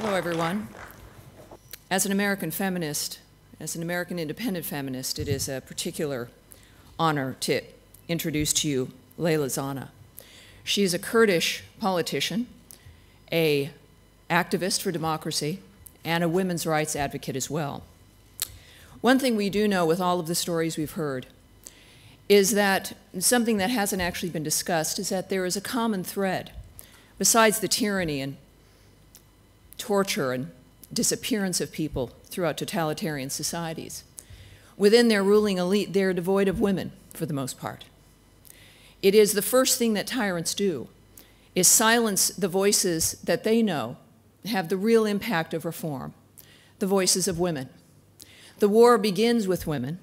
Hello, everyone. As an American feminist, as an American independent feminist, it is a particular honor to introduce to you Leyla Zana. She is a Kurdish politician, an activist for democracy, and a women's rights advocate as well. One thing we do know with all of the stories we've heard is that something that hasn't actually been discussed is that there is a common thread besides the tyranny and torture and disappearance of people throughout totalitarian societies. Within their ruling elite, they're devoid of women for the most part. It is the first thing that tyrants do, is silence the voices that they know have the real impact of reform, the voices of women. The war begins with women,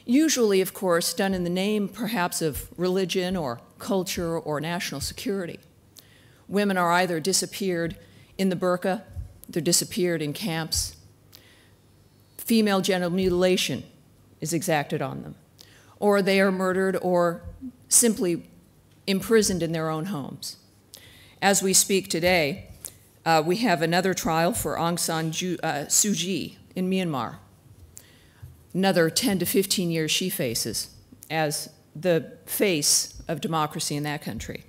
usually, of course, done in the name perhaps of religion or culture or national security. Women are either disappeared in the burqa, they're disappeared in camps. Female genital mutilation is exacted on them, or they are murdered or simply imprisoned in their own homes. As we speak today, we have another trial for Aung San Suu Kyi in Myanmar. Another 10 to 15 years she faces as the face of democracy in that country.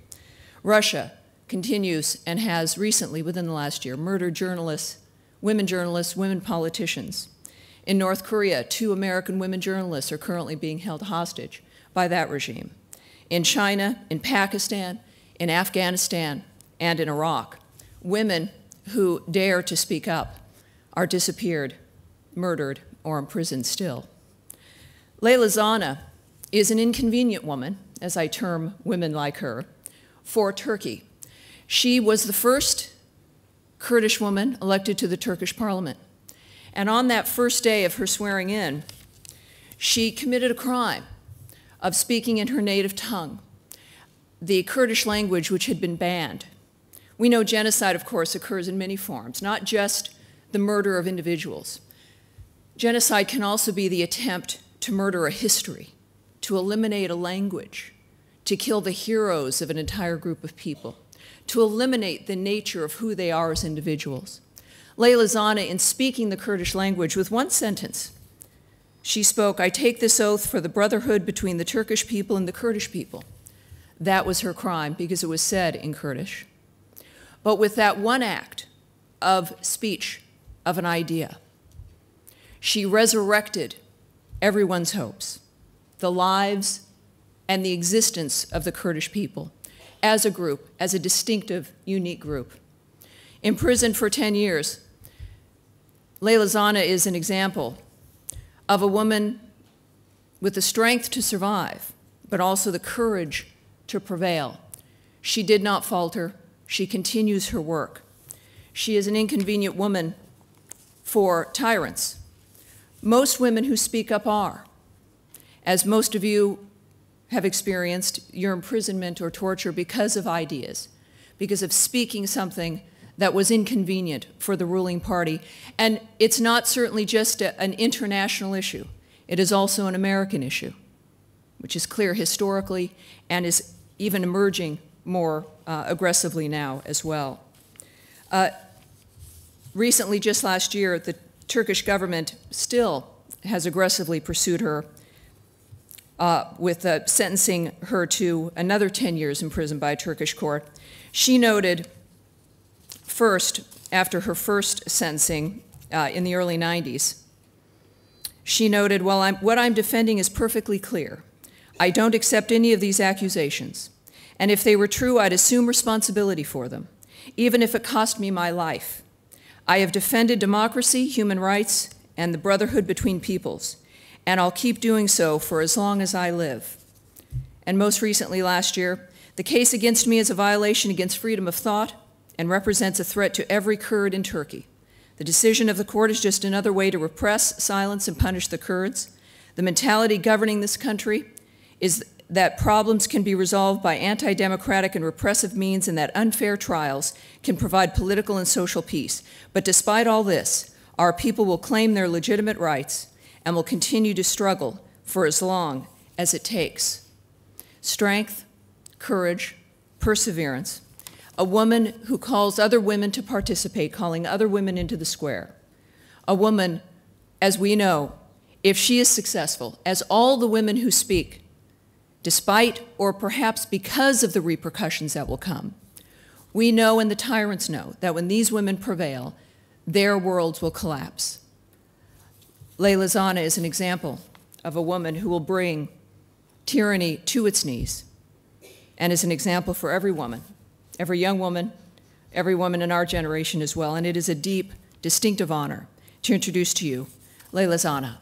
Russia continues and has recently, within the last year, murdered journalists, women politicians. In North Korea, 2 American women journalists are currently being held hostage by that regime. In China, in Pakistan, in Afghanistan, and in Iraq, women who dare to speak up are disappeared, murdered, or imprisoned still. Leyla Zana is an inconvenient woman, as I term women like her, for Turkey. She was the first Kurdish woman elected to the Turkish parliament. And on that first day of her swearing in, she committed a crime of speaking in her native tongue, the Kurdish language which had been banned. We know genocide, of course, occurs in many forms, not just the murder of individuals. Genocide can also be the attempt to murder a history, to eliminate a language, to kill the heroes of an entire group of people, to eliminate the nature of who they are as individuals. Leyla Zana, in speaking the Kurdish language with one sentence, she spoke, "I take this oath for the brotherhood between the Turkish people and the Kurdish people." That was her crime because it was said in Kurdish. But with that one act of speech, of an idea, she resurrected everyone's hopes, the lives and the existence of the Kurdish people as a group, as a distinctive, unique group. Imprisoned for 10 years, Leyla Zana is an example of a woman with the strength to survive, but also the courage to prevail. She did not falter. She continues her work. She is an inconvenient woman for tyrants. Most women who speak up are. As most of you have experienced, your imprisonment or torture because of ideas, because of speaking something that was inconvenient for the ruling party. And it's not certainly just an international issue. It is also an American issue, which is clear historically and is even emerging more aggressively now as well. Recently, just last year, the Turkish government still has aggressively pursued her with sentencing her to another 10 years in prison by a Turkish court. She noted first, after her first sentencing in the early 90s, she noted, "Well, what I'm defending is perfectly clear. I don't accept any of these accusations. And if they were true, I'd assume responsibility for them, even if it cost me my life. I have defended democracy, human rights, and the brotherhood between peoples, and I'll keep doing so for as long as I live." And most recently last year, "The case against me is a violation against freedom of thought and represents a threat to every Kurd in Turkey. The decision of the court is just another way to repress, silence, and punish the Kurds. The mentality governing this country is that problems can be resolved by anti-democratic and repressive means and that unfair trials can provide political and social peace. But despite all this, our people will claim their legitimate rights and will continue to struggle for as long as it takes." Strength, courage, perseverance, a woman who calls other women to participate, calling other women into the square. A woman, as we know, if she is successful, as all the women who speak, despite or perhaps because of the repercussions that will come, we know and the tyrants know that when these women prevail, their worlds will collapse. Leyla Zana is an example of a woman who will bring tyranny to its knees, and is an example for every woman, every young woman, every woman in our generation as well. And it is a deep, distinctive honor to introduce to you Leyla Zana.